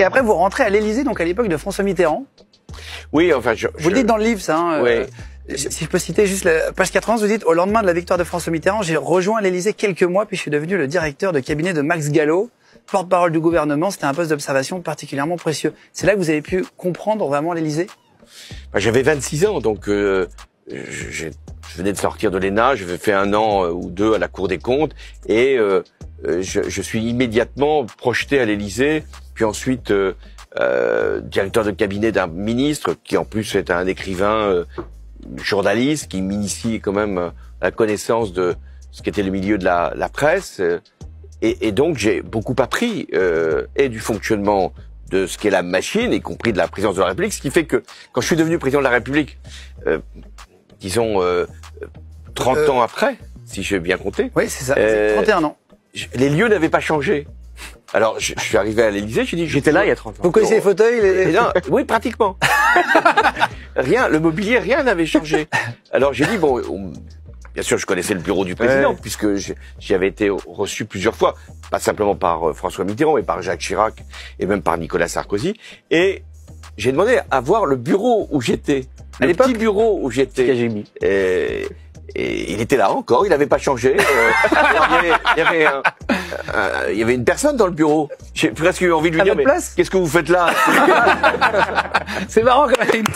Et après, vous rentrez à l'Élysée, donc à l'époque de François Mitterrand. Oui, enfin, vous le dites dans le livre, ça. Hein, oui. Si je peux citer juste la page 91, vous dites: au lendemain de la victoire de François Mitterrand, j'ai rejoint l'Élysée quelques mois, puis je suis devenu le directeur de cabinet de Max Gallo, porte-parole du gouvernement. C'était un poste d'observation particulièrement précieux. C'est là que vous avez pu comprendre vraiment l'Élysée? J'avais 26 ans, donc je venais de sortir de l'ENA, j'avais fait 1 an ou 2 à la Cour des comptes, et je suis immédiatement projeté à l'Élysée, puis ensuite directeur de cabinet d'un ministre, qui en plus est un écrivain, journaliste, qui m'initie quand même à la connaissance de ce qu'était le milieu de la presse, et donc j'ai beaucoup appris, et du fonctionnement de ce qu'est la machine, y compris de la présidence de la République, ce qui fait que quand je suis devenu président de la République, disons 30 ans après, si j'ai bien compté. Oui, c'est ça, 31 ans. Les lieux n'avaient pas changé. Alors, je suis arrivé à l'Élysée, j'ai dit, j'étais là il y a 30 ans. Vous connaissez les fauteuils? Non, oui, pratiquement. Rien, le mobilier, rien n'avait changé. Alors j'ai dit, bon, bien sûr, je connaissais le bureau du président, puisque j'y avais été reçu plusieurs fois, pas simplement par François Mitterrand, mais par Jacques Chirac et même par Nicolas Sarkozy. Et j'ai demandé à voir le bureau où j'étais, le petit bureau où j'étais. Et il était là encore, il n'avait pas changé. Il y avait une personne dans le bureau. J'ai presque eu envie de lui dire, mais qu'est-ce que vous faites là? C'est marrant quand même.